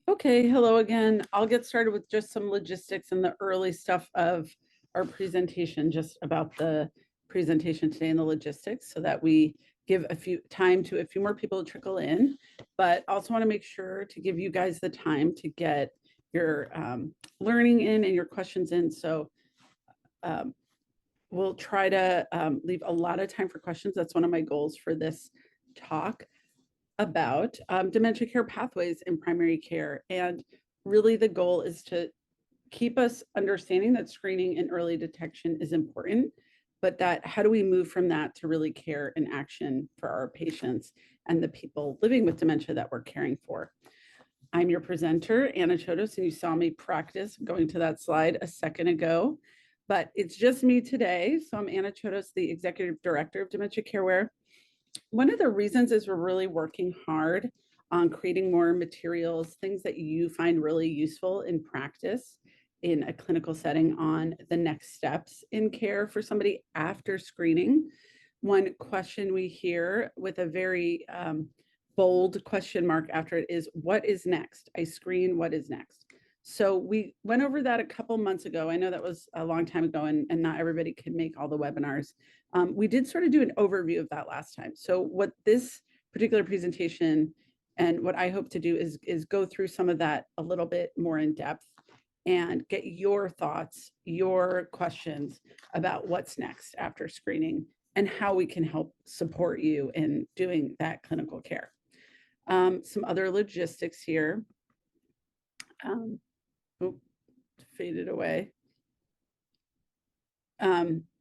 Okay, hello again. I'll get started with just some logistics and the early stuff of our presentation, just about the presentation today and the logistics, so that we give a few time to a few more people to trickle in. But also want to make sure to give you guys the time to get your learning in and your questions in. So um, we'll try to leave a lot of time for questions. That's one of my goals for this talk about dementia care pathways in primary care. And really the goal is to keep us understanding that screening and early detection is important, but that how do we move from that to really care and action for our patients and the people living with dementia that we're caring for. I'm your presenter, Anna Chodos, and you saw me practice going to that slide a second ago, but it's just me today. So I'm Anna Chodos, the Executive Director of Dementia Careware. One of the reasons is we're really working hard on creating more materials, things that you find really useful in practice in a clinical setting on the next steps in care for somebody after screening. One question we hear with a very bold question mark after it is, what is next? I screen, what is next? So we went over that a couple months ago. I know that was a long time ago, and not everybody could make all the webinars. We did sort of do an overview of that last time. So what this particular presentation and what I hope to do is go through some of that a little bit more in depth and get your thoughts, your questions about what's next after screening and how we can help support you in doing that clinical care. Some other logistics here. Oh, faded away.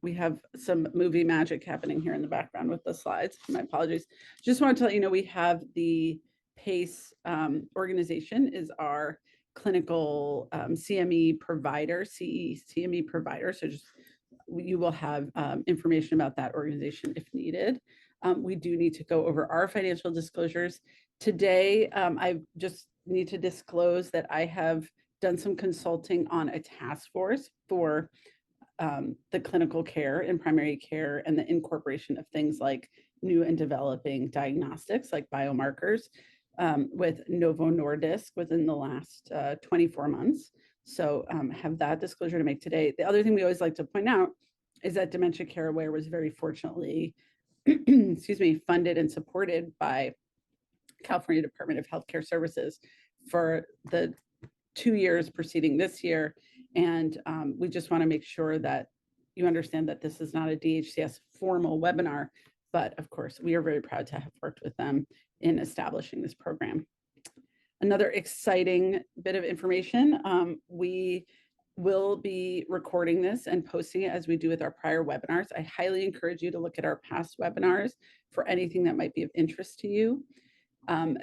We have some movie magic happening here in the background with the slides. My apologies. Just want to let you know we have the PACE organization is our clinical CME provider, CME provider. So just you will have information about that organization if needed. We do need to go over our financial disclosures. Today, I just need to disclose that I have done some consulting on a task force for the clinical care and primary care and the incorporation of things like new and developing diagnostics like biomarkers with Novo Nordisk within the last 24 months. So have that disclosure to make today. The other thing we always like to point out is that Dementia Careware was very fortunately, excuse me, funded and supported by California Department of Healthcare Services for the 2 years preceding this year. And we just want to make sure that you understand that this is not a DHCS formal webinar, but of course, we are very proud to have worked with them in establishing this program. Another exciting bit of information, we will be recording this and posting it as we do with our prior webinars. I highly encourage you to look at our past webinars for anything that might be of interest to you.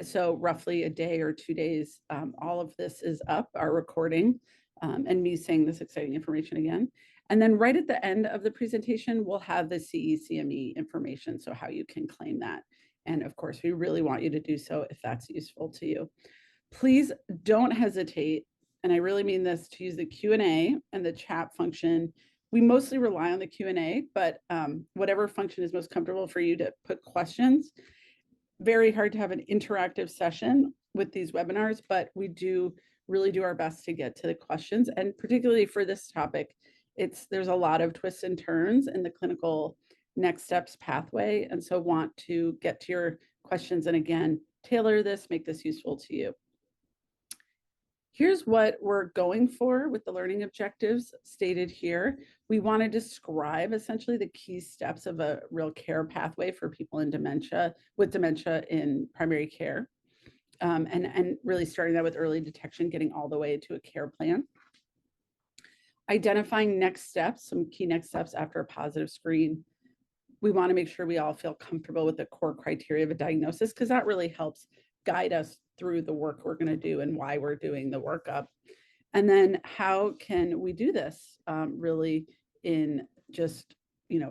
So roughly a day or 2 days, all of this is up, our recording, and me saying this exciting information again. And then right at the end of the presentation, we'll have the CE/CME information, so how you can claim that. And of course, we really want you to do so if that's useful to you. Please don't hesitate, and I really mean this, to use the Q&A and the chat function. We mostly rely on the Q&A, but whatever function is most comfortable for you to put questions. Very hard to have an interactive session with these webinars, but we do really do our best to get to the questions. And particularly for this topic, there's a lot of twists and turns in the clinical next steps pathway. And so want to get to your questions and again, tailor this, make this useful to you. Here's what we're going for with the learning objectives stated here. We want to describe essentially the key steps of a real care pathway for people in dementia, with dementia in primary care, and really starting that with early detection, getting all the way to a care plan. Identifying next steps, some key next steps after a positive screen. We want to make sure we all feel comfortable with the core criteria of a diagnosis, because that really helps guide us through the work we're going to do and why we're doing the workup. And then how can we do this really in just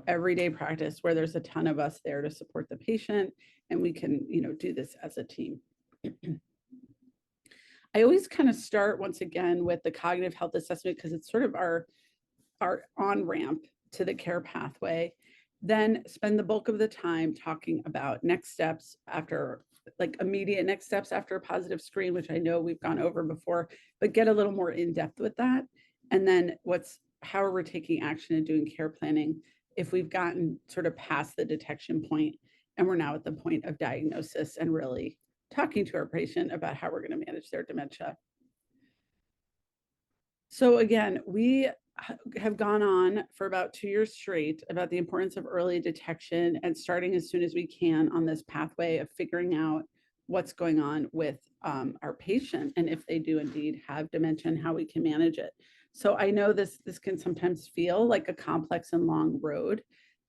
everyday practice where there's a ton of us there to support the patient and we can do this as a team. I always kind of start once again with the cognitive health assessment because it's sort of our on-ramp to the care pathway. Then spend the bulk of the time talking about next steps after like immediate next steps after a positive screen, which I know we've gone over before, but get a little more in depth with that. And then how are we taking action and doing care planning if we've gotten sort of past the detection point and we're now at the point of diagnosis and really talking to our patient about how we're going to manage their dementia. So again, we have gone on for about 2 years straight about the importance of early detection and starting as soon as we can on this pathway of figuring out what's going on with our patient and if they do indeed have dementia and how we can manage it. So I know this can sometimes feel like a complex and long road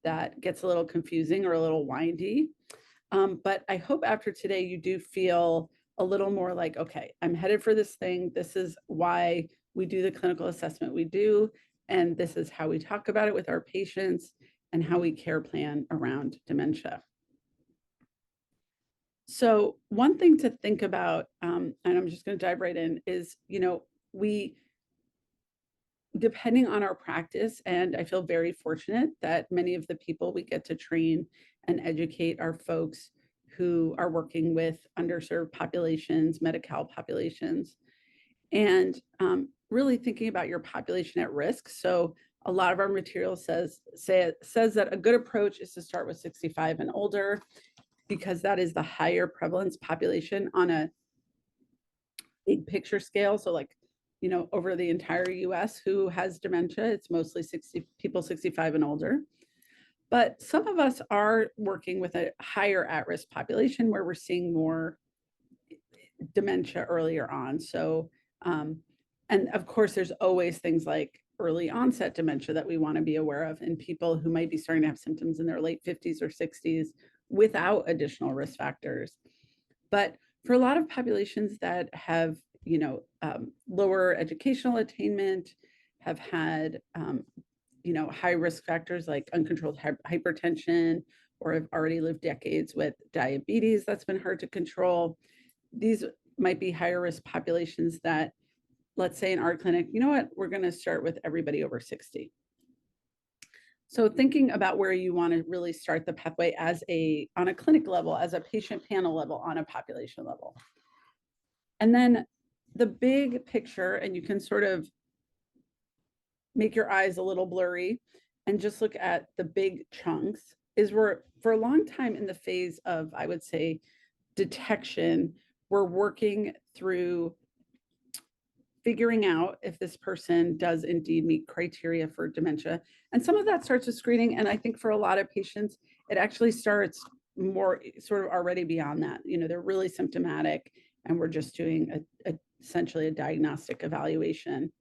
that gets a little confusing or a little windy. But I hope after today you do feel a little more like, okay, I'm headed for this thing. This is why we do the clinical assessment we do. And this is how we talk about it with our patients and how we care plan around dementia. So one thing to think about, and I'm just going to dive right in, is, depending on our practice, and I feel very fortunate that many of the people we get to train and educate are folks who are working with underserved populations, Medi-Cal populations, and really thinking about your population at risk. So a lot of our material says that a good approach is to start with 65 and older, because that is the higher prevalence population on a big picture scale. So like, over the entire US who has dementia, it's mostly people 65 and older. But some of us are working with a higher at-risk population where we're seeing more dementia earlier on. So, and of course, there's always things like early onset dementia that we want to be aware of in people who might be starting to have symptoms in their late 50s or 60s without additional risk factors. But for a lot of populations that have, lower educational attainment, have had, high risk factors like uncontrolled hypertension, or have already lived decades with diabetes that's been hard to control, these might be higher risk populations that, let's say in our clinic, we're going to start with everybody over 60. So thinking about where you want to really start the pathway on a clinic level, as a patient panel level, on a population level. And then the big picture, and you can sort of make your eyes a little blurry and just look at the big chunks, is we're for a long time in the phase of, I would say, detection. We're working through figuring out if this person does indeed meet criteria for dementia. And some of that starts with screening. And I think for a lot of patients, it actually starts more sort of already beyond that. They're really symptomatic and we're just doing essentially a diagnostic evaluation.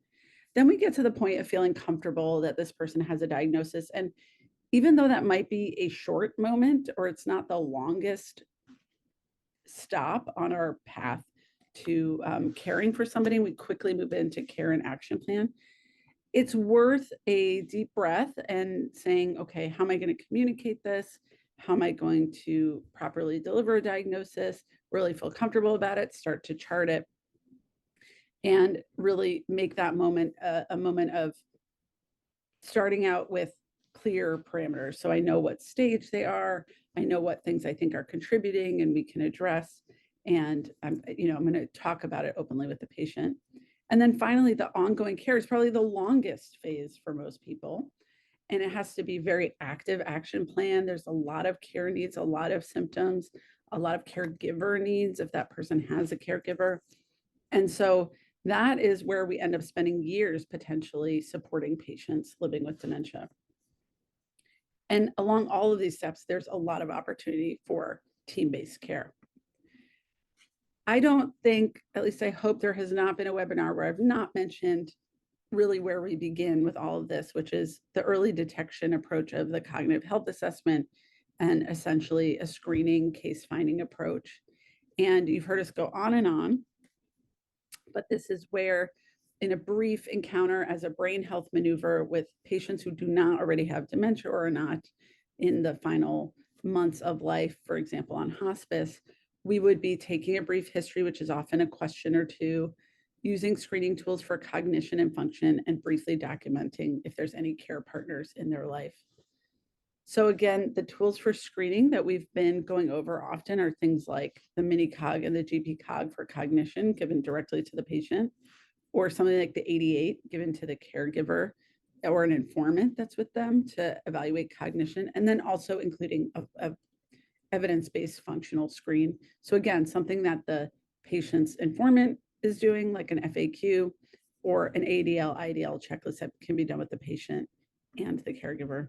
Then we get to the point of feeling comfortable that this person has a diagnosis. And even though that might be a short moment, or it's not the longest stop on our path to caring for somebody, we quickly move into care and action plan. It's worth a deep breath and saying, okay, how am I going to communicate this? How am I going to properly deliver a diagnosis? Really feel comfortable about it, start to chart it, and really make that moment a moment of starting out with clear parameters. So I know what stage they are. I know what things I think are contributing and we can address. And I'm going to talk about it openly with the patient. And then finally, the ongoing care is probably the longest phase for most people. And it has to be very active action plan. There's a lot of care needs, a lot of symptoms, a lot of caregiver needs if that person has a caregiver. And so that is where we end up spending years potentially supporting patients living with dementia. And along all of these steps, there's a lot of opportunity for team-based care. I don't think, at least I hope there has not been a webinar where I've not mentioned really where we begin with all of this, which is the early detection approach of the cognitive health assessment and essentially a screening case finding approach. And you've heard us go on, but this is where, in a brief encounter as a brain health maneuver with patients who do not already have dementia or are not in the final months of life, for example, on hospice, we would be taking a brief history, which is often a question or two, using screening tools for cognition and function, and briefly documenting if there's any care partners in their life. So again, the tools for screening that we've been going over often are things like the mini cog and the GP cog for cognition given directly to the patient, or something like the 88 given to the caregiver or an informant that's with them to evaluate cognition, and then also including a evidence-based functional screen. So again, something that the patient's informant is doing, like an FAQ or an ADL, IDL checklist that can be done with the patient and the caregiver.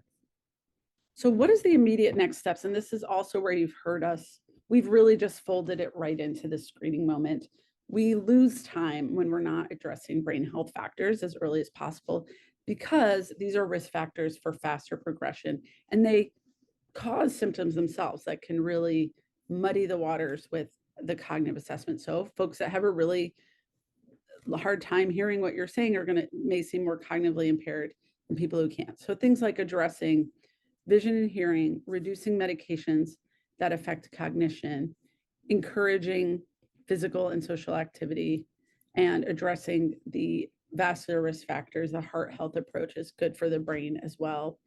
So what is the immediate next steps? And this is also where you've heard us. We've really just folded it right into the screening moment. We lose time when we're not addressing brain health factors as early as possible because these are risk factors for faster progression, and they cause symptoms themselves that can really muddy the waters with the cognitive assessment. So folks that have a really hard time hearing what you're saying are going to may seem more cognitively impaired than people who can't. So things like addressing vision and hearing, reducing medications that affect cognition, encouraging physical and social activity, and addressing the vascular risk factors. The heart health approach is good for the brain as well.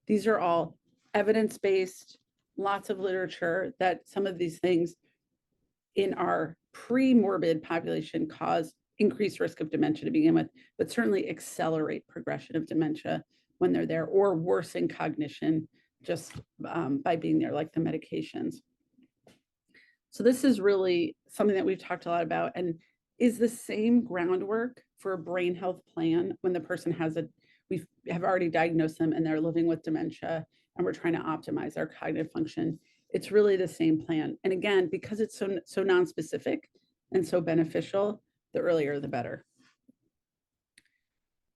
These are all evidence-based, lots of literature that some of these things in our pre-morbid population cause increased risk of dementia to begin with, but certainly accelerate progression of dementia when they're there, or worsen cognition just by being there, like the medications. So this is really something that we've talked a lot about, and is the same groundwork for a brain health plan when the person has we have already diagnosed them and they're living with dementia and we're trying to optimize their cognitive function. It's really the same plan. And again, because it's so nonspecific and so beneficial, the earlier the better.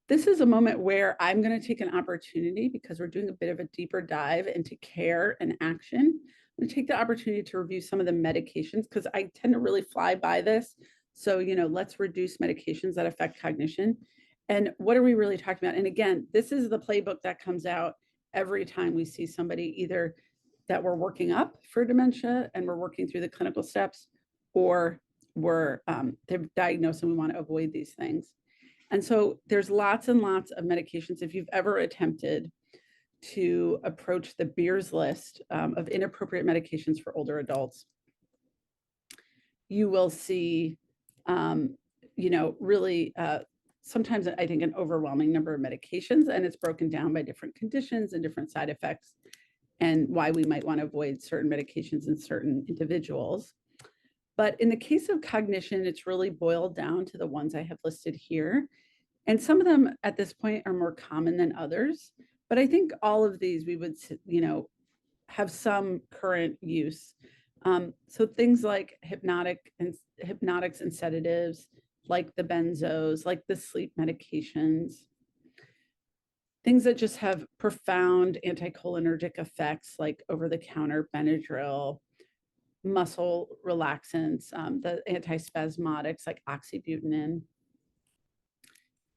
This is a moment where I'm going to take an opportunity, because we're doing a bit of a deeper dive into care and action. I'm going to take the opportunity to review some of the medications, because I tend to really fly by this. So, let's reduce medications that affect cognition. And what are we really talking about? And again, this is the playbook that comes out every time we see somebody either that we're working up for dementia and we're working through the clinical steps, or they're diagnosed and we want to avoid these things. And so there's lots and lots of medications. If you've ever attempted to approach the Beers list of inappropriate medications for older adults, you will see, really sometimes I think an overwhelming number of medications, and it's broken down by different conditions and different side effects and why we might want to avoid certain medications in certain individuals. But in the case of cognition, it's really boiled down to the ones I have listed here. And some of them at this point are more common than others. But I think all of these we would, have some current use. So things like hypnotics and sedatives, like the benzos, like the sleep medications, things that just have profound anticholinergic effects, like over-the-counter Benadryl, muscle relaxants, the antispasmodics like oxybutynin,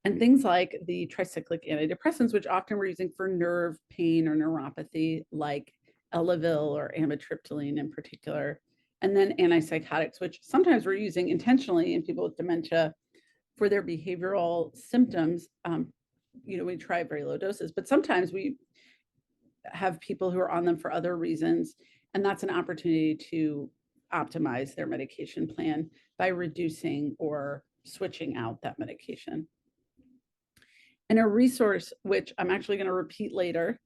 and things like the tricyclic antidepressants, which often we're using for nerve pain or neuropathy, like Elavil or amitriptyline in particular, and then antipsychotics, which sometimes we're using intentionally in people with dementia for their behavioral symptoms. We try very low doses, but sometimes we have people who are on them for other reasons, and that's an opportunity to optimize their medication plan by reducing or switching out that medication. And a resource, which I'm actually going to repeat later,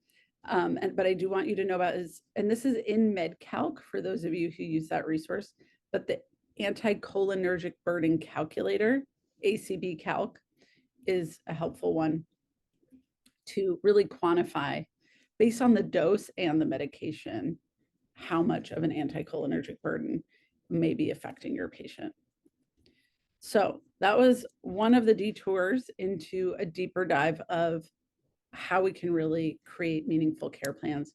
but I do want you to know about is, and this is in MedCalc for those of you who use that resource, but the anticholinergic burden calculator, ACB Calc, is a helpful one to really quantify, based on the dose and the medication, how much of an anticholinergic burden may be affecting your patient. So that was one of the detours into a deeper dive of how we can really create meaningful care plans,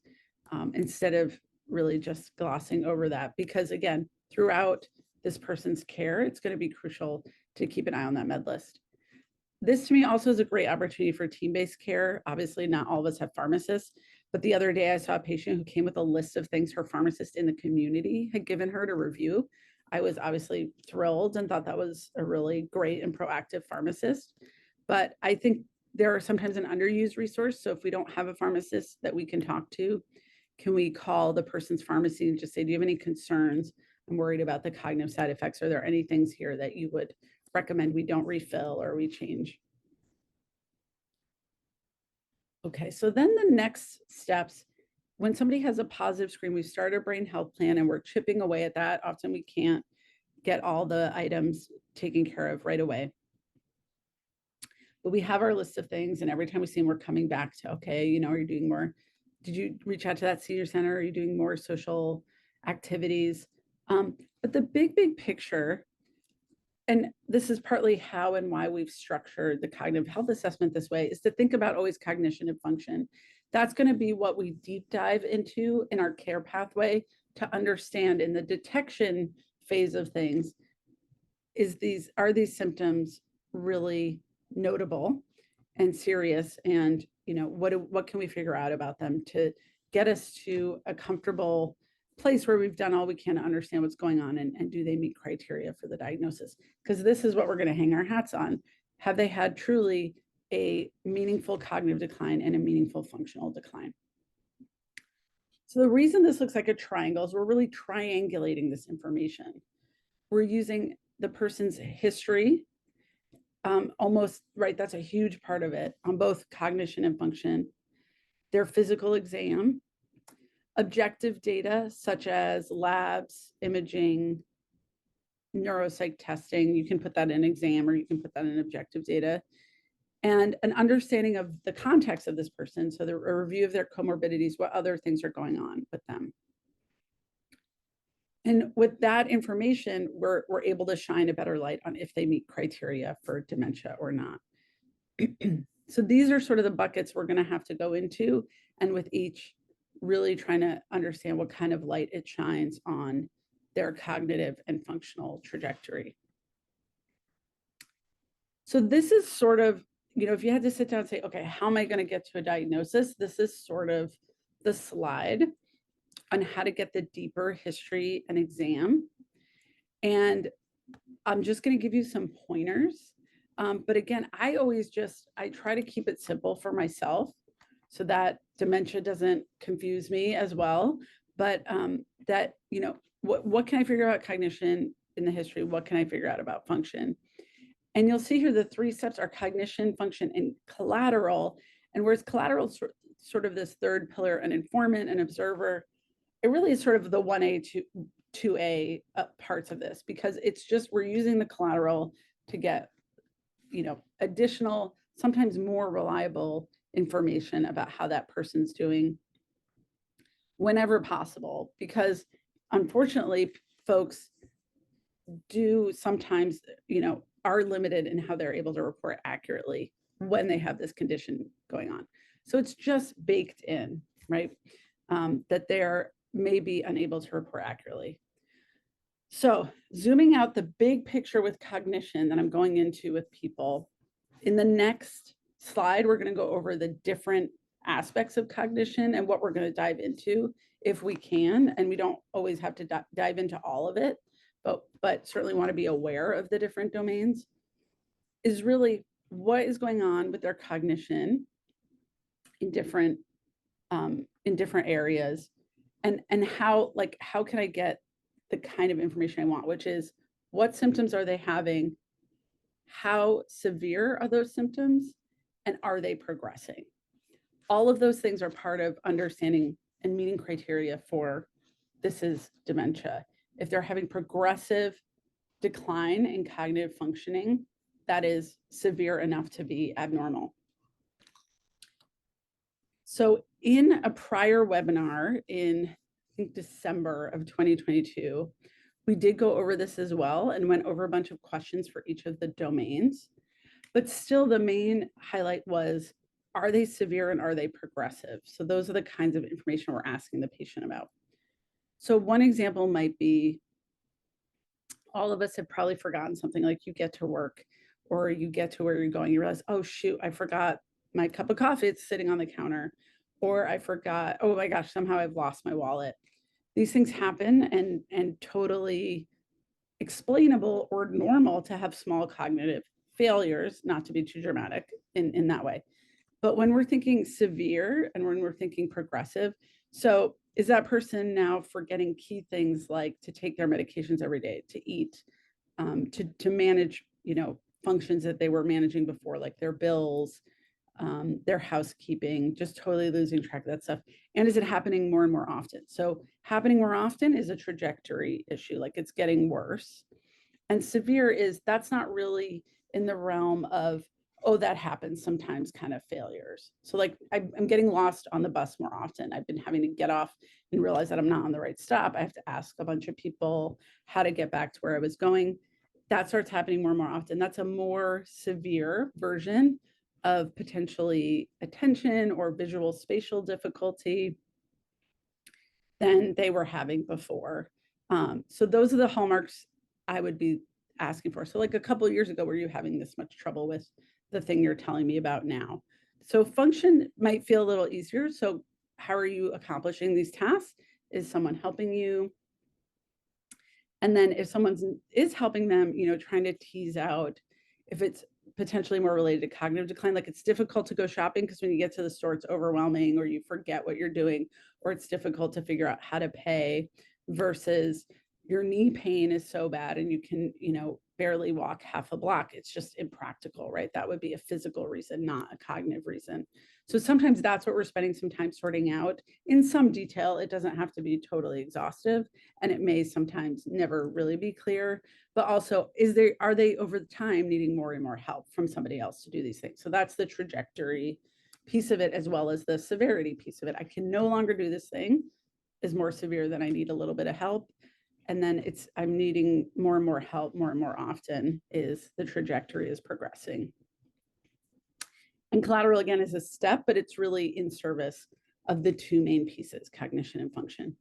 instead of really just glossing over that. Because again, throughout this person's care, it's going to be crucial to keep an eye on that med list. This to me also is a great opportunity for team-based care. Obviously, not all of us have pharmacists, but the other day I saw a patient who came with a list of things her pharmacist in the community had given her to review. I was obviously thrilled and thought that was a really great and proactive pharmacist. But I think there are sometimes an underused resource. So if we don't have a pharmacist that we can talk to, Can we call the person's pharmacy and just say, do you have any concerns? I'm worried about the cognitive side effects. Are there any things here that you would recommend we don't refill or we change? Okay, so then the next steps, when somebody has a positive screen, we start a brain health plan and we're chipping away at that. Often we can't get all the items taken care of right away. But we have our list of things, and every time we see them, we're coming back to, okay, you know, are you doing more? Did you reach out to that senior center? Are you doing more social activities? But the big picture, and this is partly how and why we've structured the cognitive health assessment this way, is to think about always cognition and function. That's going to be what we deep dive into in our care pathway to understand in the detection phase of things, are these symptoms really notable and serious, and you know, what can we figure out about them to get us to a comfortable place where we've done all we can to understand what's going on, and do they meet criteria for the diagnosis? Because this is what we're going to hang our hats on. Have they had truly a meaningful cognitive decline and a meaningful functional decline? So the reason this looks like a triangle is we're really triangulating this information. We're using the person's history, almost, right, that's a huge part of it, on both cognition and function, their physical exam, objective data such as labs, imaging, neuropsych testing. You can put that in exam or you can put that in objective data, and an understanding of the context of this person. So a review of their comorbidities, what other things are going on with them. And with that information, we're able to shine a better light on if they meet criteria for dementia or not. So these are sort of the buckets we're going to have to go into, and with each really trying to understand what kind of light it shines on their cognitive and functional trajectory. So this is sort of, you know, if you had to sit down and say, okay, how am I going to get to a diagnosis? This is sort of the slide on how to get the deeper history and exam. And I'm just going to give you some pointers. But again, I try to keep it simple for myself so that dementia doesn't confuse me as well. But that, you know, what can I figure out cognition in the history? What can I figure out about function? And you'll see here the 3 steps are cognition, function, and collateral. And whereas collateral is sort of this third pillar, an informant, an observer, it really is sort of the 1A to 2A parts of this, because it's just, we're using the collateral to get, you know, additional, sometimes more reliable information about how that person's doing whenever possible. Because unfortunately, folks do sometimes, you know, are limited in how they're able to report accurately when they have this condition going on. So it's just baked in, right? That they're maybe unable to report accurately. So zooming out the big picture with cognition that I'm going into with people, in the next slide, we're going to go over the different aspects of cognition and what we're going to dive into if we can. And we don't always have to dive into all of it, but certainly want to be aware of the different domains, is really what is going on with their cognition in different areas, and how can I get the kind of information I want, which is what symptoms are they having, how severe are those symptoms, and are they progressing? All of those things are part of understanding and meeting criteria for this is dementia. If they're having progressive decline in cognitive functioning, that is severe enough to be abnormal. So in a prior webinar in, I think, December of 2022, we did go over this as well and went over a bunch of questions for each of the domains. But still, the main highlight was, are they severe and are they progressive? So those are the kinds of information we're asking the patient about. So one example might be, all of us have probably forgotten something, like you get to work or you get to where you're going, you realize, oh shoot, I forgot my cup of coffee, it's sitting on the counter. Or I forgot, oh my gosh, somehow I've lost my wallet. These things happen, and totally explainable or normal to have small cognitive failures, not to be too dramatic in that way. But when we're thinking severe and when we're thinking progressive, so is that person now forgetting key things like to take their medications every day, to eat, to manage, functions that they were managing before, like their bills, their housekeeping, just totally losing track of that stuff. And is it happening more and more often? So happening more often is a trajectory issue, like it's getting worse. And severe is that's not really in the realm of, oh, that happens sometimes kind of failures. So like I'm getting lost on the bus more often. I've been having to get off and realize that I'm not on the right stop. I have to ask a bunch of people how to get back to where I was going. That starts happening more and more often. That's a more severe version of potentially attention or visual spatial difficulty than they were having before. So those are the hallmarks I would be asking for. So like a couple of years ago, were you having this much trouble with the thing you're telling me about now? So function might feel a little easier. So how are you accomplishing these tasks? Is someone helping you? And then if someone is helping them, trying to tease out if it's potentially more related to cognitive decline, like it's difficult to go shopping because when you get to the store, it's overwhelming or you forget what you're doing, or it's difficult to figure out how to pay versus your knee pain is so bad and you can, barely walk half a block. It's just impractical, right? That would be a physical reason, not a cognitive reason. So sometimes that's what we're spending some time sorting out in some detail. It doesn't have to be totally exhaustive, and it may sometimes never really be clear, but also are they over the time needing more and more help from somebody else to do these things? So that's the trajectory piece of it, as well as the severity piece of it. I can no longer do this thing is more severe than I need a little bit of help. And then I'm needing more and more help more and more often is the trajectory is progressing. And collateral, again, is a step, but it's really in service of the two main pieces, cognition and function.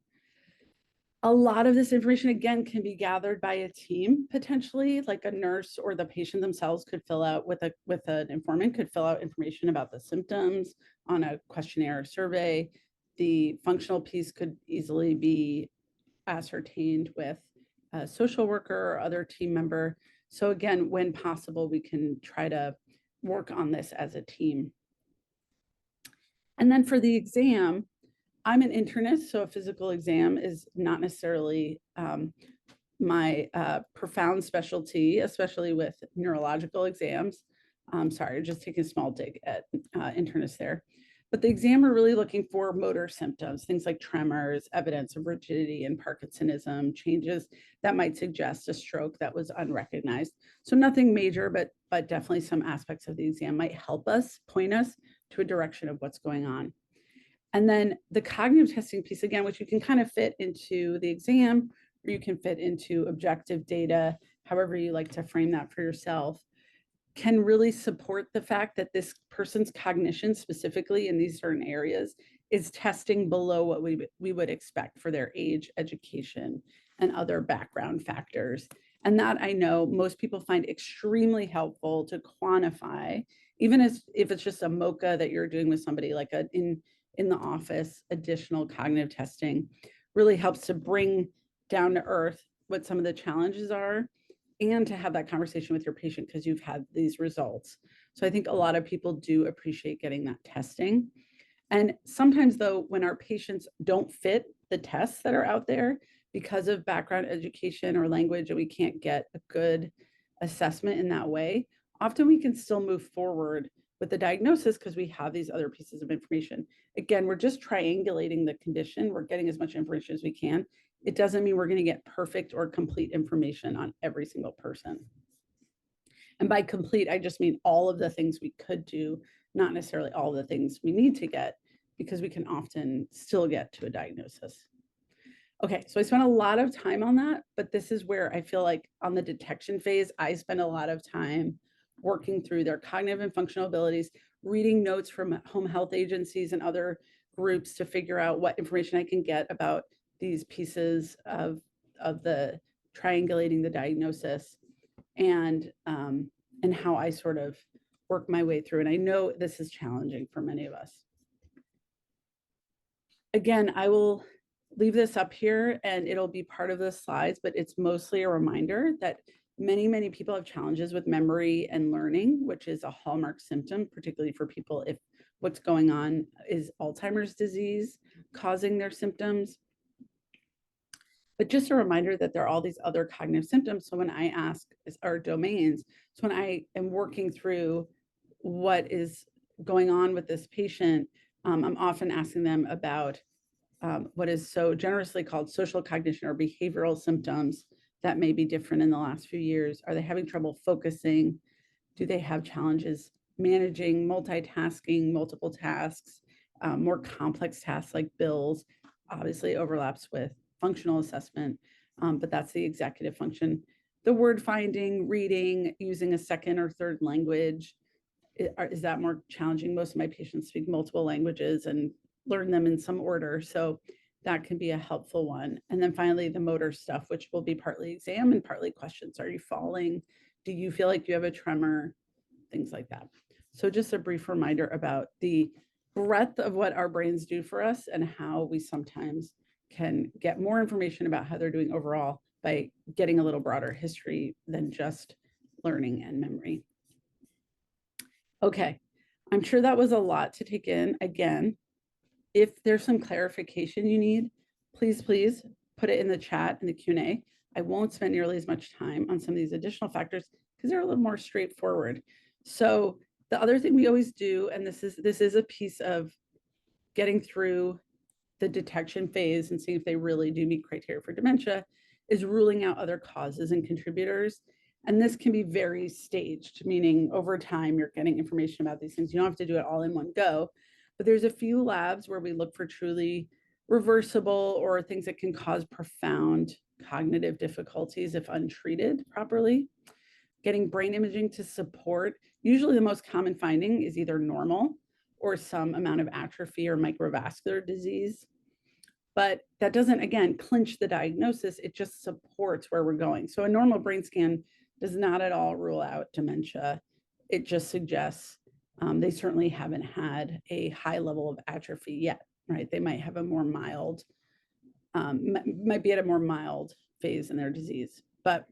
A lot of this information, again, can be gathered by a team, potentially, like a nurse or the patient themselves could fill out with an informant, could fill out information about the symptoms on a questionnaire or survey. The functional piece could easily be ascertained with a social worker or other team member. So again, when possible, we can try to work on this as a team. And then for the exam, I'm an internist, so a physical exam is not necessarily my profound specialty, especially with neurological exams. Sorry, just taking a small dig at internists there. But the exam, we're really looking for motor symptoms, things like tremors, evidence of rigidity and Parkinsonism, changes that might suggest a stroke that was unrecognized. So nothing major, but definitely some aspects of the exam might help us, point us to a direction of what's going on. And then the cognitive testing piece, again, which you can kind of fit into the exam, or you can fit into objective data, however you like to frame that for yourself, can really support the fact that this person's cognition, specifically in these certain areas, is testing below what we would expect for their age, education, and other background factors. And that I know most people find extremely helpful to quantify, even if it's just a MOCA that you're doing with somebody, like in the office, additional cognitive testing really helps to bring down to earth what some of the challenges are and to have that conversation with your patient because you've had these results. So I think a lot of people do appreciate getting that testing. And sometimes though, when our patients don't fit the tests that are out there because of background education or language, and we can't get a good assessment in that way, often we can still move forward with the diagnosis because we have these other pieces of information. Again, we're just triangulating the condition. We're getting as much information as we can. It doesn't mean we're going to get perfect or complete information on every single person. And by complete, I just mean all of the things we could do, not necessarily all the things we need to get, because we can often still get to a diagnosis. Okay, so I spent a lot of time on that, but this is where I feel like on the detection phase, I spend a lot of time working through their cognitive and functional abilities, reading notes from home health agencies and other groups to figure out what information I can get about these pieces of the triangulating the diagnosis and how I sort of work my way through. And I know this is challenging for many of us. Again, I will leave this up here and it'll be part of the slides, but it's mostly a reminder that many people have challenges with memory and learning, which is a hallmark symptom, particularly for people if what's going on. Is Alzheimer's disease causing their symptoms? But just a reminder that there are all these other cognitive symptoms. So when I ask, or domains, so when I am working through what is going on with this patient, I'm often asking them about what is so generously called social cognition or behavioral symptoms that may be different in the last few years. Are they having trouble focusing? Do they have challenges managing multitasking, multiple tasks, more complex tasks like bills? Obviously overlaps with functional assessment, but that's the executive function. The word finding, reading, using a second or third language, is that more challenging? Most of my patients speak multiple languages and learn them in some order. So that can be a helpful one. And then finally, the motor stuff, which will be partly exam and partly questions. Are you falling? Do you feel like you have a tremor? Things like that. So just a brief reminder about the breadth of what our brains do for us and how we sometimes can get more information about how they're doing overall by getting a little broader history than just learning and memory. Okay, I'm sure that was a lot to take in. Again, if there's some clarification you need, please put it in the chat in the Q&A. I won't spend nearly as much time on some of these additional factors because they're a little more straightforward. So the other thing we always do, and this is a piece of getting through the detection phase and seeing if they really do meet criteria for dementia, is ruling out other causes and contributors. And this can be very staged, meaning over time, you're getting information about these things. You don't have to do it all in one go, but there's a few labs where we look for truly reversible or things that can cause profound cognitive difficulties if untreated properly. Getting brain imaging to support, usually the most common finding is either normal or some amount of atrophy or microvascular disease. But that doesn't, again, clinch the diagnosis. It just supports where we're going. So a normal brain scan does not at all rule out dementia. It just suggests they certainly haven't had a high level of atrophy yet, right? They might have a more mild, might be at a more mild phase in their disease. But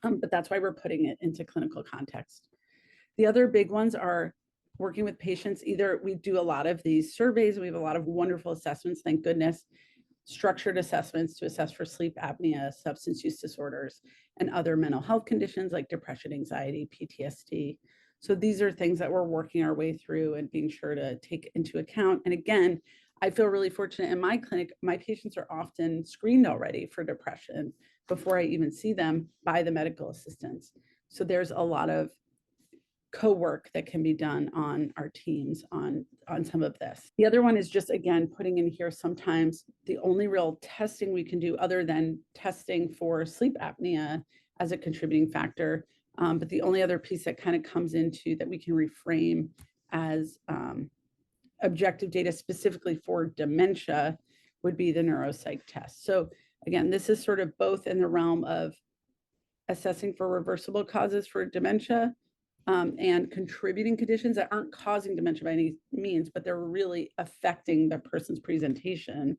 that's why we're putting it into clinical context. The other big ones are working with patients. Either we do a lot of these surveys, we have a lot of wonderful assessments, thank goodness, structured assessments to assess for sleep apnea, substance use disorders, and other mental health conditions like depression, anxiety, PTSD. So these are things that we're working our way through and being sure to take into account. And again, I feel really fortunate in my clinic, my patients are often screened already for depression before I even see them by the medical assistants. So there's a lot of co-work that can be done on our teams on some of this. The other one is just, again, putting in here sometimes the only real testing we can do other than testing for sleep apnea as a contributing factor. But the only other piece that kind of comes into that we can reframe as objective data specifically for dementia would be the neuropsych test. So again, this is sort of both in the realm of assessing for reversible causes for dementia, and contributing conditions that aren't causing dementia by any means, but they're really affecting the person's presentation.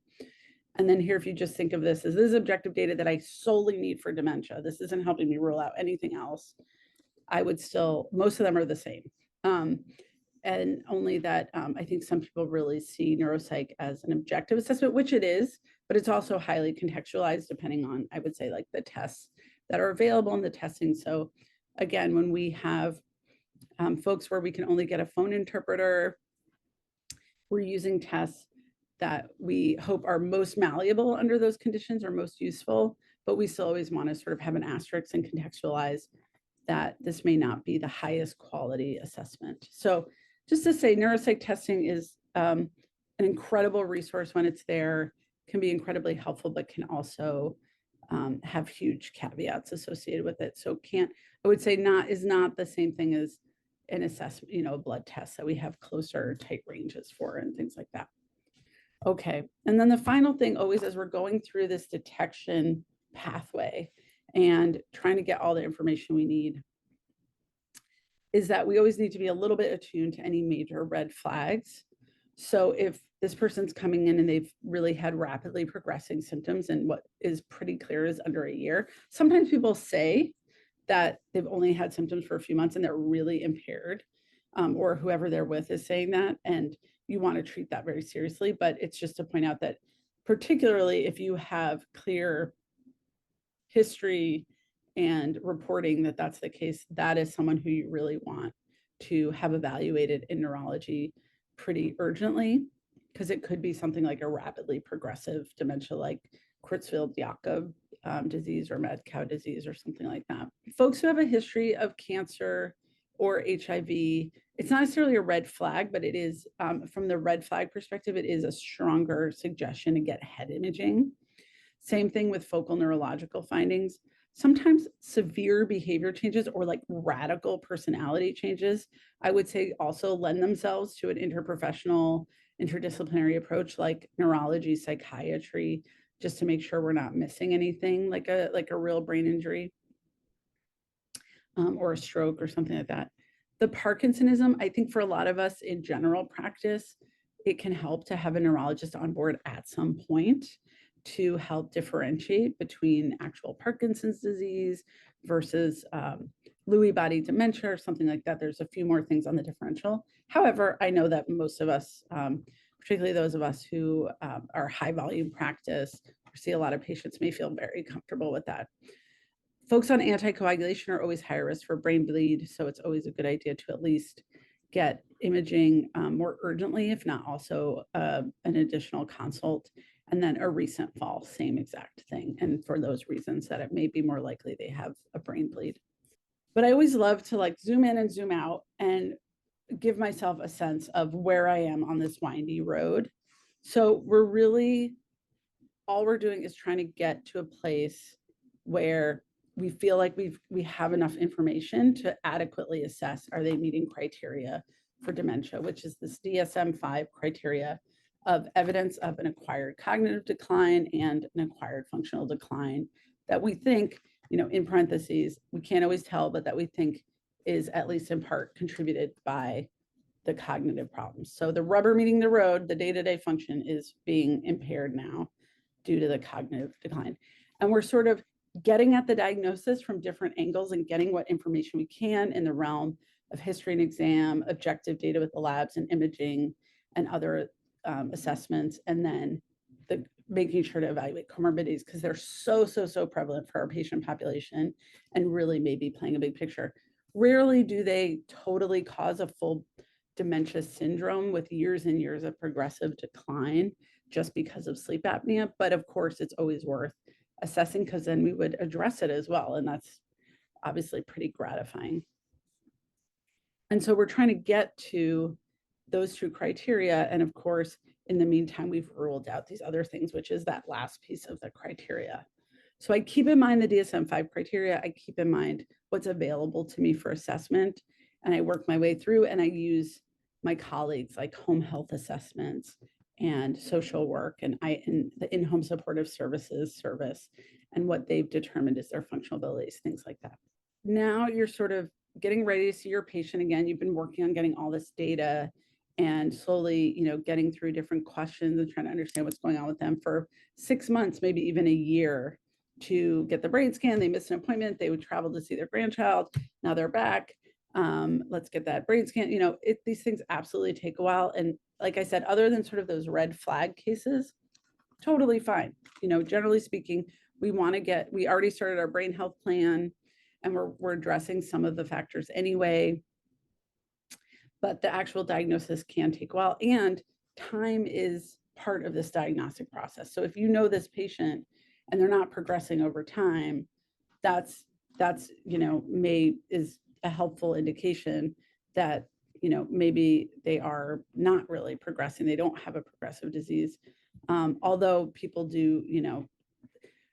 And then here, if you just think of this is objective data that I solely need for dementia. This isn't helping me rule out anything else. I would still, most of them are the same. And only that I think some people really see neuropsych as an objective assessment, which it is, but it's also highly contextualized depending on, I would say, like the tests that are available in the testing. So again, when we have folks where we can only get a phone interpreter, we're using tests that we hope are most malleable under those conditions or most useful, but we still always want to sort of have an asterisk and contextualize that this may not be the highest quality assessment. So just to say, neuropsych testing is an incredible resource when it's there, can be incredibly helpful, but can also have huge caveats associated with it. So I would say is not the same thing as an assessment, a blood test that we have closer tight ranges for and things like that. Okay, and then the final thing always as we're going through this detection pathway and trying to get all the information we need is that we always need to be a little bit attuned to any major red flags. So if this person's coming in and they've really had rapidly progressing symptoms and what is pretty clear is under a year, sometimes people say that they've only had symptoms for a few months and they're really impaired. or whoever they're with is saying that, and you want to treat that very seriously. But it's just to point out that particularly if you have clear history and reporting that that's the case, that is someone who you really want to have evaluated in neurology pretty urgently, because it could be something like a rapidly progressive dementia like Creutzfeldt-Jakob disease or mad cow disease or something like that. Folks who have a history of cancer or HIV, it's not necessarily a red flag, but it is, from the red flag perspective, it is a stronger suggestion to get head imaging. Same thing with focal neurological findings. Sometimes severe behavior changes or like radical personality changes, I would say also lend themselves to an interprofessional, interdisciplinary approach like neurology, psychiatry, just to make sure we're not missing anything like a real brain injury or a stroke or something like that. The Parkinsonism, I think for a lot of us in general practice, it can help to have a neurologist on board at some point to help differentiate between actual Parkinson's disease versus Lewy body dementia or something like that. There's a few more things on the differential. However, I know that most of us, particularly those of us who are high volume practice or see a lot of patients, may feel very comfortable with that. Folks on anticoagulation are always higher risk for brain bleed, so it's always a good idea to at least get imaging more urgently, if not also an additional consult. And then a recent fall, same exact thing. And for those reasons that it may be more likely they have a brain bleed. But I always love to like zoom in and zoom out and give myself a sense of where I am on this windy road. So all we're doing is trying to get to a place where we feel like we have enough information to adequately assess, are they meeting criteria for dementia, which is this DSM-5 criteria of evidence of an acquired cognitive decline and an acquired functional decline that we think, in parentheses, we can't always tell, but that we think is at least in part contributed by the cognitive problems. So the rubber meeting the road, the day-to-day function is being impaired now due to the cognitive decline. And we're sort of getting at the diagnosis from different angles and getting what information we can in the realm of history and exam, objective data with the labs and imaging and other assessments, and then making sure to evaluate comorbidities because they're so prevalent for our patient population and really maybe playing a big picture. Rarely do they totally cause a full dementia syndrome with years and years of progressive decline just because of sleep apnea. But of course, it's always worth assessing because then we would address it as well. And that's obviously pretty gratifying. And so we're trying to get to those two criteria. And of course, in the meantime, we've ruled out these other things, which is that last piece of the criteria. So I keep in mind the DSM-5 criteria. I keep in mind what's available to me for assessment. And I work my way through and I use my colleagues like home health assessments and social work and the in-home supportive services service and what they've determined is their functional abilities, things like that. Now you're sort of getting ready to see your patient again. You've been working on getting all this data and slowly, getting through different questions and trying to understand what's going on with them for 6 months, maybe even a year to get the brain scan. They missed an appointment. They would travel to see their grandchild. Now they're back. Let's get that brain scan. These things absolutely take a while. And like I said, other than sort of those red flag cases, totally fine. Generally speaking, we already started our brain health plan and we're addressing some of the factors anyway. But the actual diagnosis can take a while and time is part of this diagnostic process. So if you know this patient and they're not progressing over time, that's is a helpful indication that maybe they are not really progressing. They don't have a progressive disease. Although people do,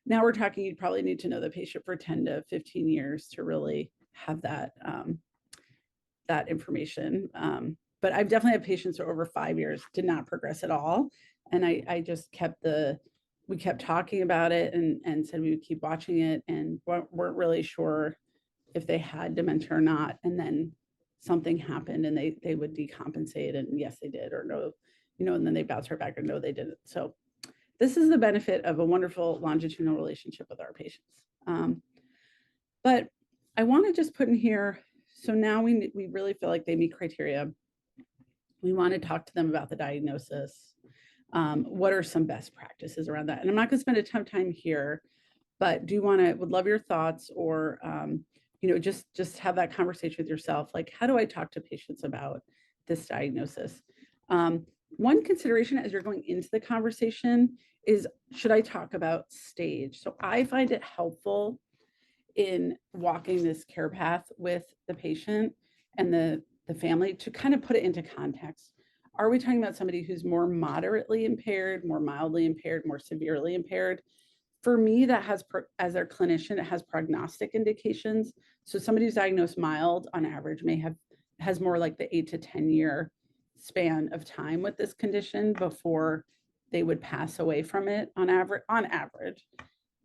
now we're talking, you'd probably need to know the patient for 10 to 15 years to really have that that information. But I've definitely had patients who over 5 years did not progress at all. And I just we kept talking about it and said we would keep watching it and weren't really sure if they had dementia or not. And then something happened and they would decompensate and yes, they did, or no, and then they bounce right back or no, they didn't. So this is the benefit of a wonderful longitudinal relationship with our patients. But I want to just put in here So now we really feel like they meet criteria. We want to talk to them about the diagnosis. What are some best practices around that? And I'm not going to spend a ton of time here, but would love your thoughts, or just have that conversation with yourself. Like, how do I talk to patients about this diagnosis? One consideration as you're going into the conversation is, should I talk about stage? So I find it helpful in walking this care path with the patient and the family to kind of put it into context. Are we talking about somebody who's more moderately impaired, more mildly impaired, more severely impaired? For me, that has, as their clinician, it has prognostic indications. So somebody who's diagnosed mild on average has more like the 8 to 10 year span of time with this condition before they would pass away from it on average.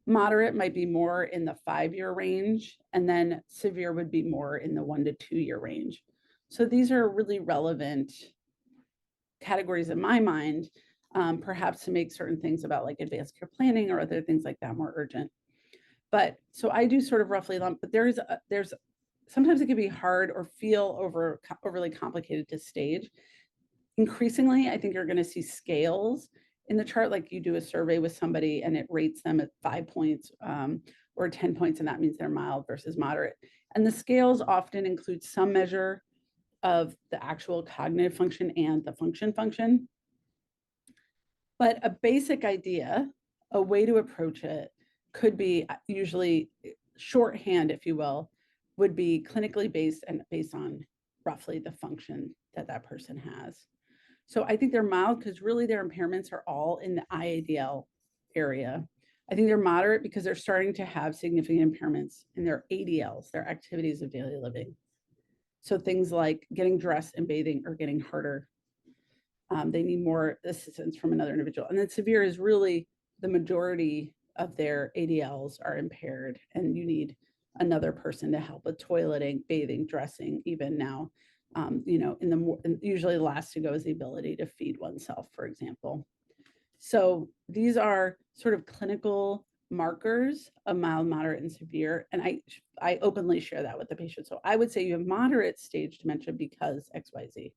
Moderate might be more in the 5 year range, and then severe would be more in the 1 to 2 year range. So these are really relevant categories in my mind, perhaps to make certain things about like advanced care planning or other things like that more urgent. But so I do sort of roughly lump, but there's sometimes it can be hard or feel overly complicated to stage. Increasingly, I think you're going to see scales in the chart, like you do a survey with somebody and it rates them at 5 points or 10 points, and that means they're mild versus moderate. And the scales often include some measure of the actual cognitive function and the function. But a basic idea, a way to approach it could be usually shorthand, if you will, would be clinically based and based on roughly the function that that person has. So I think they're mild because really their impairments are all in the IADL area. I think they're moderate because they're starting to have significant impairments in their ADLs, their activities of daily living. So things like getting dressed and bathing are getting harder. They need more assistance from another individual. And then severe is really the majority of their ADLs are impaired, and you need another person to help with toileting, bathing, dressing, even now. Usually the last to go is the ability to feed oneself, for example. So these are sort of clinical markers of mild, moderate, and severe. And I openly share that with the patient. So I would say you have moderate stage dementia because XYZ,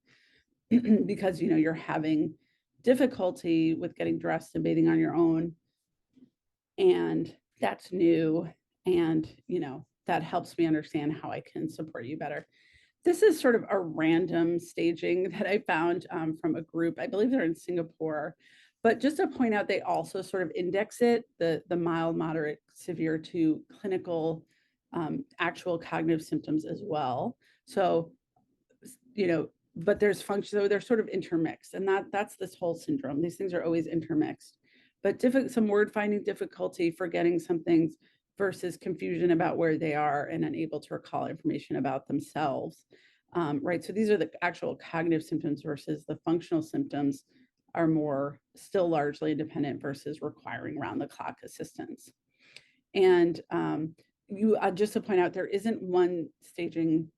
because you're having difficulty with getting dressed and bathing on your own, and that's new, and that helps me understand how I can support you better. This is sort of a random staging that I found from a group. I believe they're in Singapore, but just to point out, they also sort of index it, the mild, moderate, severe, to clinical actual cognitive symptoms as well. So but there's function, so they're sort of intermixed, and that's this whole syndrome. These things are always intermixed, but some word finding difficulty, forgetting some things, versus confusion about where they are and unable to recall information about themselves. Right. So these are the actual cognitive symptoms versus the functional symptoms are more still largely independent versus requiring round the clock assistance. And just to point out, there isn't one staging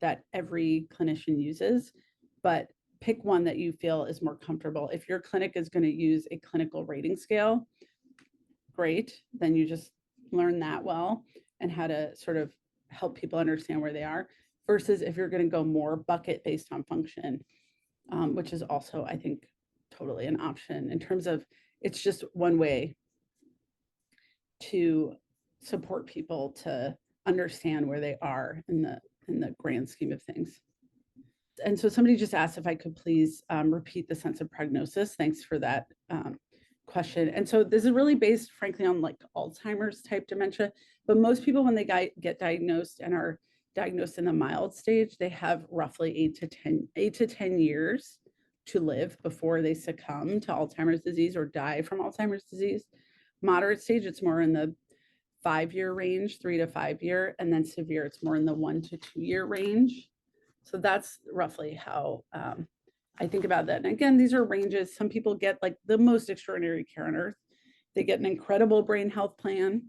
that every clinician uses, but pick one that you feel is more comfortable. If your clinic is going to use a clinical rating scale, great, then you just learn that well and how to sort of help people understand where they are, versus if you're going to go more bucket based on function, which is also, I think, totally an option in terms of it's just one way to support people to understand where they are in the grand scheme of things. And so somebody just asked if I could please repeat the sense of prognosis. Thanks for that question. And so this is really based, frankly, on like Alzheimer's type dementia. But most people, when they get diagnosed and are diagnosed in the mild stage, they have roughly 8 to 10 years to live before they succumb to Alzheimer's disease or die from Alzheimer's disease. Moderate stage, it's more in the 5 year range, 3 to 5 year, and then severe, it's more in the 1 to 2 year range. So that's roughly how I think about that. And again, these are ranges. Some people get like the most extraordinary care on earth. They get an incredible brain health plan.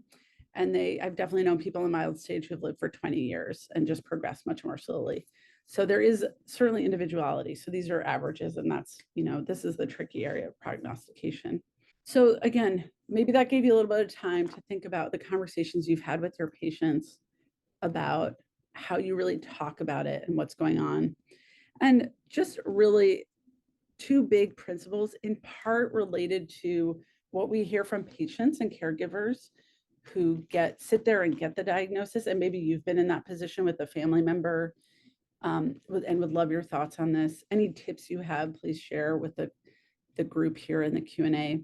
And I've definitely known people in mild stage who've lived for 20 years and just progressed much more slowly. So there is certainly individuality. So these are averages, and that's, this is the tricky area of prognostication. So again, maybe that gave you a little bit of time to think about the conversations you've had with your patients about how you really talk about it and what's going on. And just really two big principles, in part related to what we hear from patients and caregivers who sit there and get the diagnosis. And maybe you've been in that position with a family member, and would love your thoughts on this. Any tips you have, please share with the group here in the Q&A.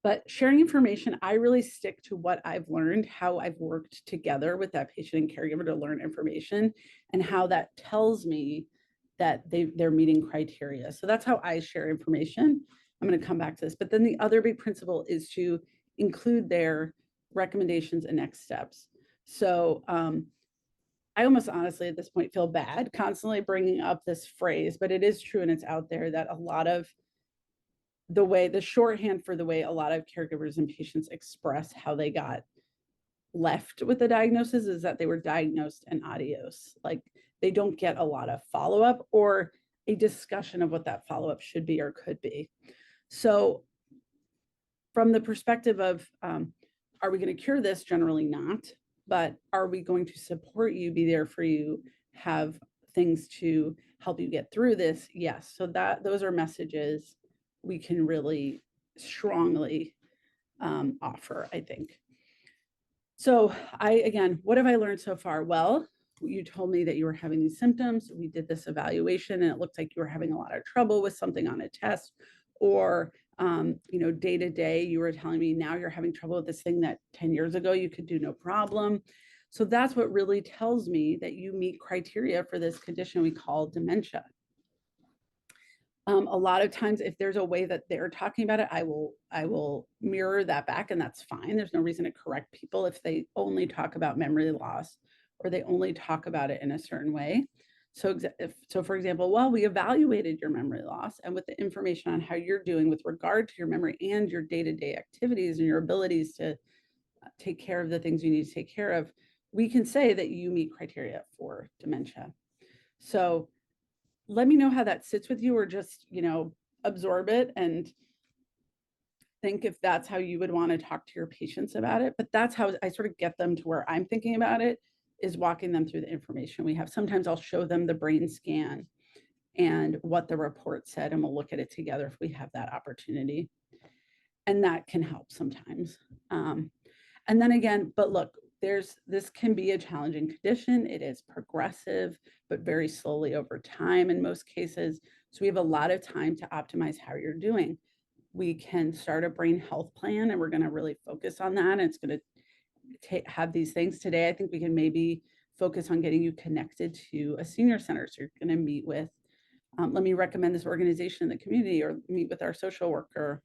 But sharing information, I really stick to what I've learned, how I've worked together with that patient and caregiver to learn information, and how that tells me that they're meeting criteria. So that's how I share information. I'm going to come back to this. But then the other big principle is to include their recommendations and next steps. So I almost honestly at this point feel bad constantly bringing up this phrase, but it is true and it's out there that a lot of the shorthand for the way a lot of caregivers and patients express how they got left with the diagnosis is that they were diagnosed and adios. Like they don't get a lot of follow-up or a discussion of what that follow-up should be or could be. So from the perspective of, are we going to cure this? Generally not, but are we going to support you, be there for you, have things to help you get through this? Yes. So those are messages we can really strongly offer, I think. So again, what have I learned so far? Well, you told me that you were having these symptoms. We did this evaluation and it looked like you were having a lot of trouble with something on a test, or day to day, you were telling me now you're having trouble with this thing that 10 years ago you could do no problem. So that's what really tells me that you meet criteria for this condition we call dementia. A lot of times, if there's a way that they're talking about it, I will mirror that back, and that's fine. There's no reason to correct people if they only talk about memory loss or they only talk about it in a certain way. So for example, well, we evaluated your memory loss, and with the information on how you're doing with regard to your memory and your day-to-day activities and your abilities to take care of the things you need to take care of, we can say that you meet criteria for dementia. So let me know how that sits with you, or just, absorb it and think if that's how you would want to talk to your patients about it. But that's how I sort of get them to where I'm thinking about it, is walking them through the information we have. Sometimes I'll show them the brain scan and what the report said, and we'll look at it together if we have that opportunity. And that can help sometimes. And then again, but look, this can be a challenging condition. It is progressive, but very slowly over time in most cases. So we have a lot of time to optimize how you're doing. We can start a brain health plan, and we're going to really focus on that. And it's going to have these things today. I think we can maybe focus on getting you connected to a senior center. So you're going to meet with, let me recommend this organization in the community, or meet with our social worker.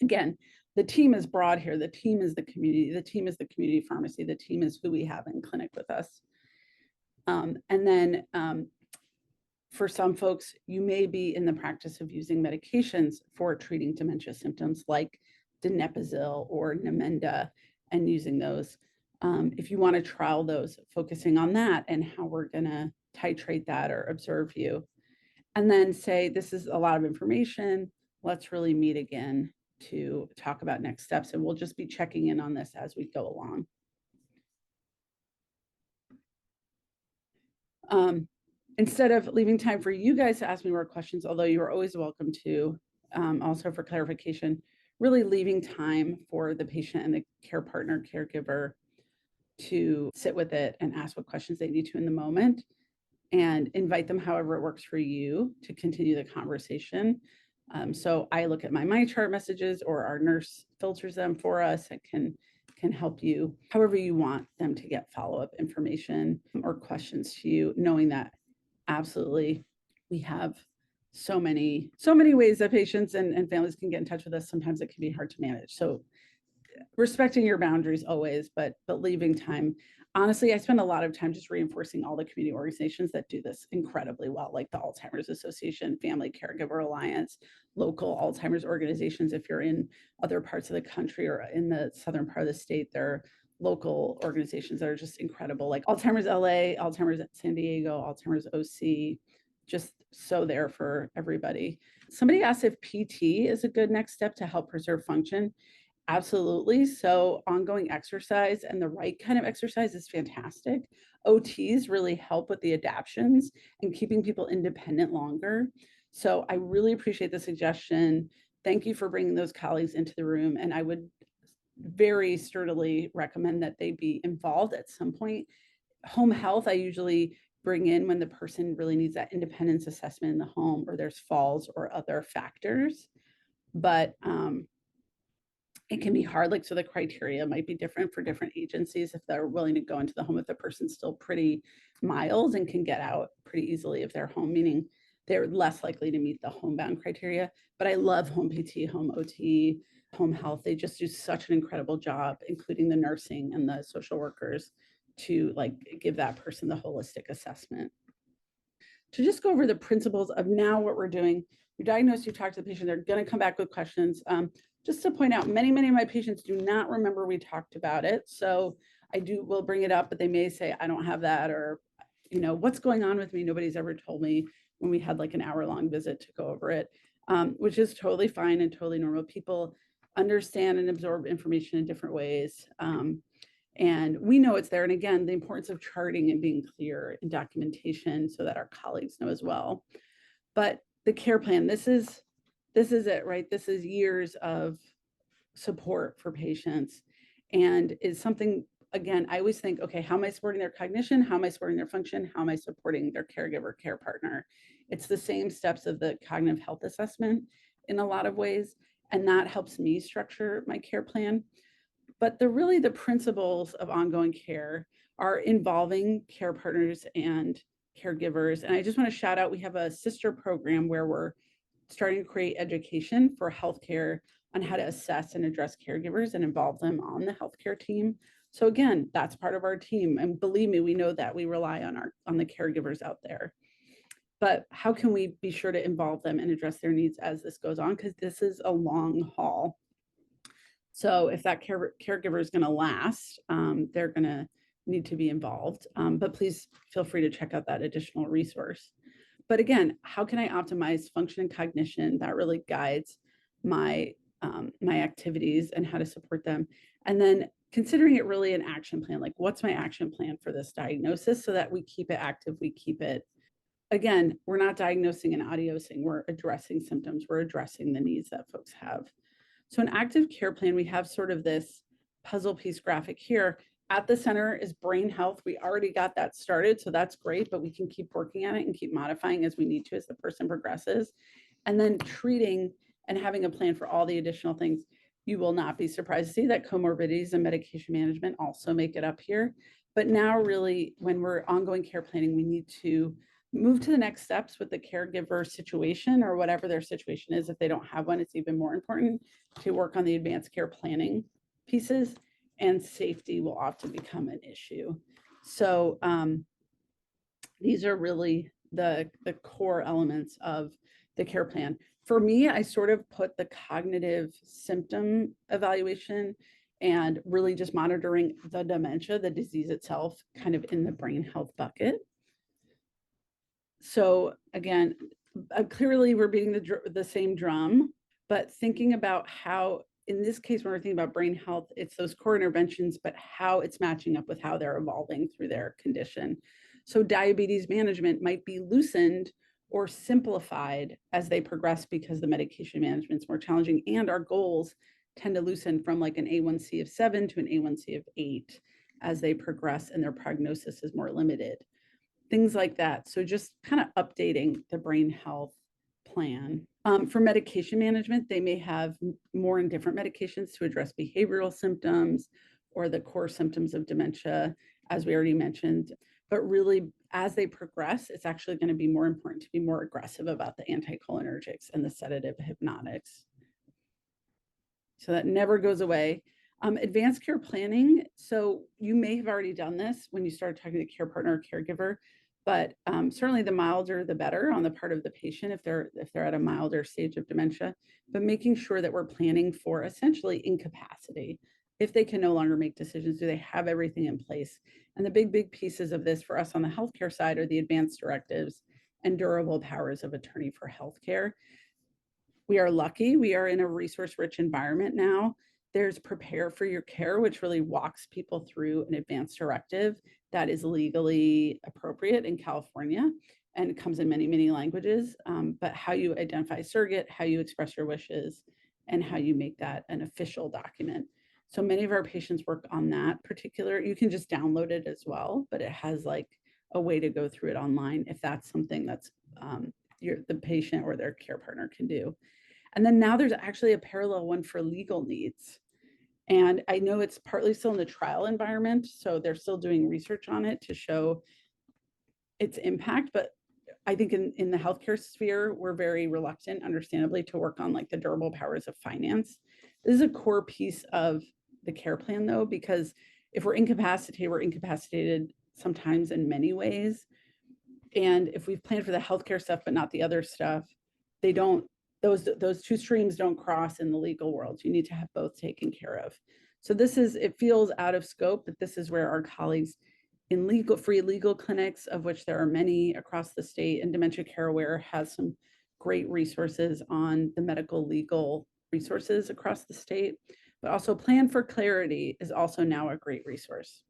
Again, the team is broad here. The team is the community. The team is the community pharmacy. The team is who we have in clinic with us. And then for some folks, you may be in the practice of using medications for treating dementia symptoms like donepezil or Namenda, and using those. If you want to trial those, focusing on that and how we're going to titrate that or observe you. And then say, this is a lot of information. Let's really meet again to talk about next steps. And we'll just be checking in on this as we go along. Instead of leaving time for you guys to ask me more questions, although you are always welcome to, also for clarification, really leaving time for the patient and the care partner, caregiver to sit with it and ask what questions they need to in the moment, and invite them however it works for you to continue the conversation. So I look at my MyChart messages, or our nurse filters them for us. It can help you however you want them to get follow-up information or questions to you, knowing that absolutely we have so many ways that patients and families can get in touch with us. Sometimes it can be hard to manage. So respecting your boundaries always, but leaving time. Honestly, I spend a lot of time just reinforcing all the community organizations that do this incredibly well, like the Alzheimer's Association, Family Caregiver Alliance, local Alzheimer's organizations. If you're in other parts of the country or in the southern part of the state, there are local organizations that are just incredible, like Alzheimer's LA, Alzheimer's San Diego, Alzheimer's OC, just so there for everybody. Somebody asked if PT is a good next step to help preserve function. Absolutely. So ongoing exercise and the right kind of exercise is fantastic. OTs really help with the adaptions and keeping people independent longer. So I really appreciate the suggestion. Thank you for bringing those colleagues into the room. And I would very sturdily recommend that they be involved at some point. Home health, I usually bring in when the person really needs that independence assessment in the home or there's falls or other factors. But it can be hard. Like, so the criteria might be different for different agencies if they're willing to go into the home if the person's still pretty mild and can get out pretty easily if they're home, meaning they're less likely to meet the homebound criteria. But I love home PT, home OT, home health. They just do such an incredible job, including the nursing and the social workers, to like give that person the holistic assessment. To just go over the principles of now what we're doing. You diagnose, you talk to the patient, they're going to come back with questions. Just to point out, many of my patients do not remember we talked about it. So will bring it up, but they may say, I don't have that, or, what's going on with me? Nobody's ever told me, when we had like an hour-long visit to go over it, which is totally fine and totally normal. People understand and absorb information in different ways. And we know it's there. And again, the importance of charting and being clear in documentation so that our colleagues know as well. But the care plan, this is it, right? This is years of support for patients, and is something, again, I always think, okay, how am I supporting their cognition? How am I supporting their function? How am I supporting their caregiver, care partner? It's the same steps of the cognitive health assessment in a lot of ways. And that helps me structure my care plan. But the principles of ongoing care are involving care partners and caregivers. And I just want to shout out, we have a sister program where we're starting to create education for healthcare on how to assess and address caregivers and involve them on the healthcare team. So again, that's part of our team. And believe me, we know that we rely on the caregivers out there. But how can we be sure to involve them and address their needs as this goes on? Because this is a long haul. So if that caregiver is going to last, they're going to need to be involved. But please feel free to check out that additional resource. But again, how can I optimize function and cognition? That really guides my my activities and how to support them. And then considering it really an action plan, like what's my action plan for this diagnosis so that we keep it active, we keep it. Again, we're not diagnosing and adiosing, we're addressing symptoms, we're addressing the needs that folks have. So an active care plan, we have sort of this puzzle piece graphic here. At the center is brain health. We already got that started, so that's great, but we can keep working on it and keep modifying as we need to as the person progresses. And then treating and having a plan for all the additional things. You will not be surprised to see that comorbidities and medication management also make it up here. But now really, when we're ongoing care planning, we need to move to the next steps with the caregiver situation or whatever their situation is. If they don't have one, it's even more important to work on the advanced care planning pieces, and safety will often become an issue. So these are really the core elements of the care plan. For me, I sort of put the cognitive symptom evaluation and really just monitoring the dementia, the disease itself, kind of in the brain health bucket. So again, clearly we're beating the same drum, but thinking about how, in this case, when we're thinking about brain health, it's those core interventions, but how it's matching up with how they're evolving through their condition. So diabetes management might be loosened or simplified as they progress because the medication management is more challenging, and our goals tend to loosen from like an A1C of 7 to an A1C of 8 as they progress and their prognosis is more limited. Things like that. So just kind of updating the brain health plan. For medication management, they may have more and different medications to address behavioral symptoms or the core symptoms of dementia, as we already mentioned. But really, as they progress, it's actually going to be more important to be more aggressive about the anticholinergics and the sedative hypnotics. So that never goes away. Advanced care planning. So you may have already done this when you started talking to care partner or caregiver, but certainly the milder the better on the part of the patient if they're at a milder stage of dementia, but making sure that we're planning for essentially incapacity. If they can no longer make decisions, do they have everything in place? And the big pieces of this for us on the healthcare side are the advanced directives and durable powers of attorney for healthcare. We are lucky. We are in a resource-rich environment now. There's Prepare for Your Care, which really walks people through an advance directive that is legally appropriate in California and it comes in many, many languages. But how you identify a surrogate, how you express your wishes, and how you make that an official document. So many of our patients work on that particular. You can just download it as well, but it has like a way to go through it online if that's something that's the patient or their care partner can do. And then now there's actually a parallel one for legal needs. And I know it's partly still in the trial environment, so they're still doing research on it to show its impact. But I think in the healthcare sphere, we're very reluctant, understandably, to work on like the durable powers of finance. This is a core piece of the care plan, though, because if we're incapacitated sometimes in many ways. And if we've planned for the healthcare stuff, but not the other stuff, they don't, those two streams don't cross in the legal world. You need to have both taken care of. So it feels out of scope, but this is where our colleagues in free legal clinics, of which there are many across the state, and Dementia Care Aware has some great resources on the medical legal resources across the state, but also Plan for Clarity is also now a great resource.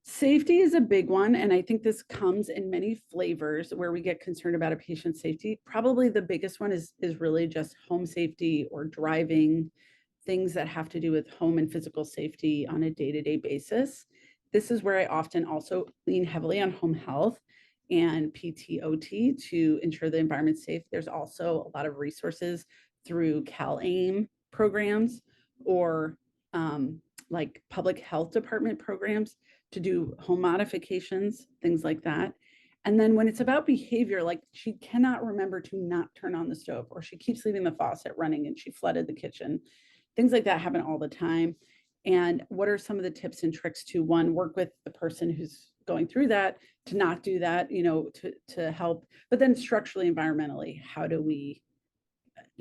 Safety is a big one, and I think this comes in many flavors where we get concerned about a patient's safety. Probably the biggest one is really just home safety or driving, things that have to do with home and physical safety on a day-to-day basis. This is where I often also lean heavily on home health and PTOT to ensure the environment's safe. There's also a lot of resources through CalAIM programs or like public health department programs to do home modifications, things like that. And then when it's about behavior, like she cannot remember to not turn on the stove, or she keeps leaving the faucet running and she flooded the kitchen. Things like that happen all the time. And what are some of the tips and tricks to, one, work with the person who's going through that, to not do that, to help, but then structurally, environmentally, how do we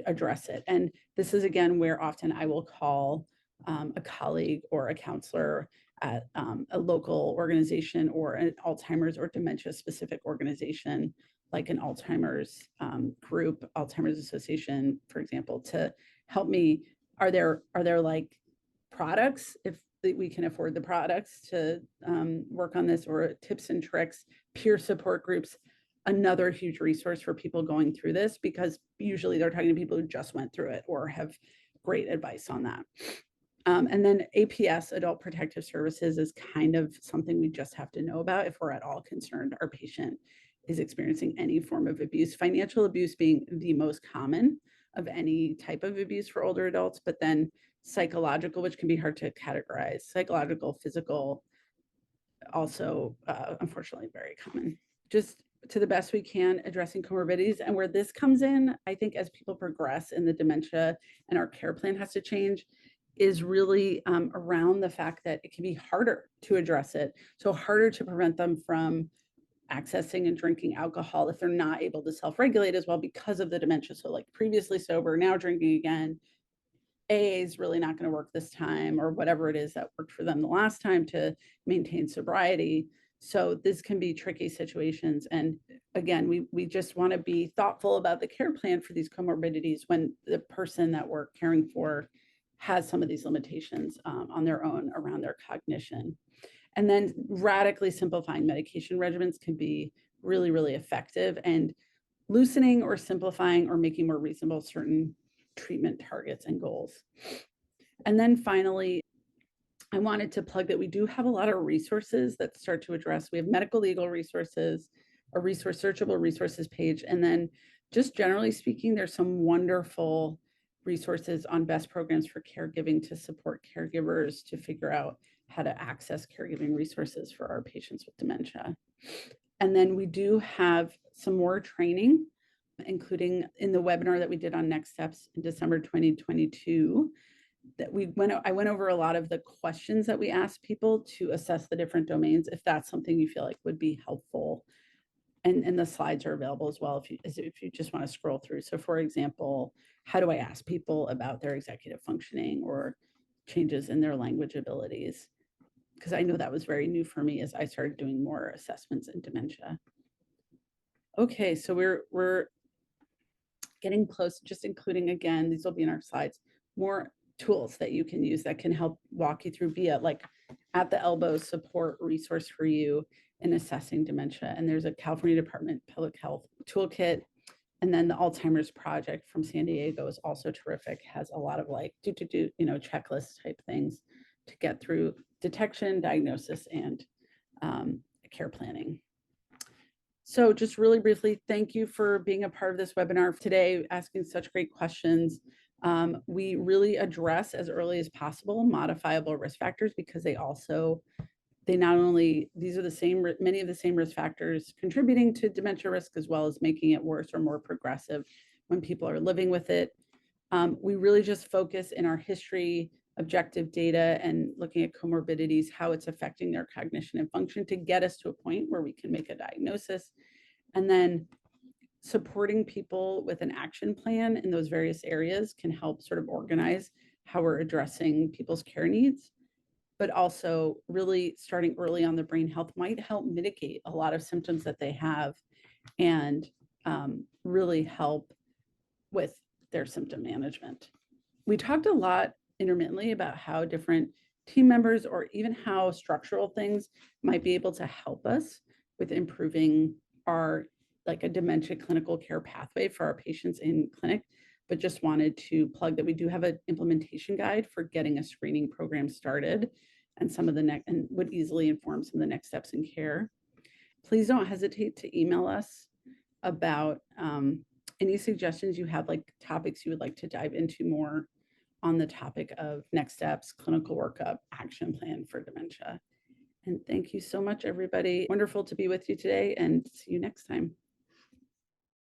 address it? And this is again where often I will call a colleague or a counselor at a local organization or an Alzheimer's or dementia specific organization, like an Alzheimer's group, Alzheimer's Association, for example, to help me. Are there like products, if we can afford the products, to work on this, or tips and tricks, peer support groups? Another huge resource for people going through this, because usually they're talking to people who just went through it or have great advice on that. And then APS, Adult Protective Services, is kind of something we just have to know about if we're at all concerned our patient is experiencing any form of abuse, financial abuse being the most common of any type of abuse for older adults, but then psychological, which can be hard to categorize, psychological, physical, also unfortunately very common. Just to the best we can, addressing comorbidities. And where this comes in, I think as people progress in the dementia and our care plan has to change, is really around the fact that it can be harder to address it. So harder to prevent them from accessing and drinking alcohol if they're not able to self-regulate as well because of the dementia. So like previously sober, now drinking again. AA is really not going to work this time, or whatever it is that worked for them the last time to maintain sobriety. So this can be tricky situations. And again, we just want to be thoughtful about the care plan for these comorbidities when the person that we're caring for has some of these limitations on their own around their cognition. And then radically simplifying medication regimens can be really, really effective, and loosening or simplifying or making more reasonable certain treatment targets and goals. And then finally, I wanted to plug that we do have a lot of resources that start to address. We have medical legal resources, a searchable resources page, and then just generally speaking, there's some wonderful resources on best programs for caregiving to support caregivers to figure out how to access caregiving resources for our patients with dementia. And then we do have some more training, including in the webinar that we did on next steps in December 2022, that I went over a lot of the questions that we asked people to assess the different domains, if that's something you feel like would be helpful. And the slides are available as well if you just want to scroll through. So for example, how do I ask people about their executive functioning or changes in their language abilities? Because I know that was very new for me as I started doing more assessments in dementia. Okay, so we're getting close, just including, again, these will be in our slides, more tools that you can use that can help walk you through, be it like at the elbow support resource for you in assessing dementia. And there's a California Department of Public Health toolkit. And then the Alzheimer's Project from San Diego is also terrific, has a lot of like checklist type things to get through detection, diagnosis, and care planning. So just really briefly, thank you for being a part of this webinar today, asking such great questions. We really address as early as possible modifiable risk factors because they not only, these are the same, many of the same risk factors contributing to dementia risk, as well as making it worse or more progressive when people are living with it. We really just focus in our history, objective data, and looking at comorbidities, how it's affecting their cognition and function to get us to a point where we can make a diagnosis. And then supporting people with an action plan in those various areas can help sort of organize how we're addressing people's care needs. But also really starting early on the brain health might help mitigate a lot of symptoms that they have and really help with their symptom management. We talked a lot intermittently about how different team members or even how structural things might be able to help us with improving our like a dementia clinical care pathway for our patients in clinic, but just wanted to plug that we do have an implementation guide for getting a screening program started and some of the next and would easily inform some of the next steps in care. Please don't hesitate to email us about any suggestions you have, like topics you would like to dive into more on the topic of next steps, clinical workup, action plan for dementia. And thank you so much, everybody. Wonderful to be with you today, and see you next time.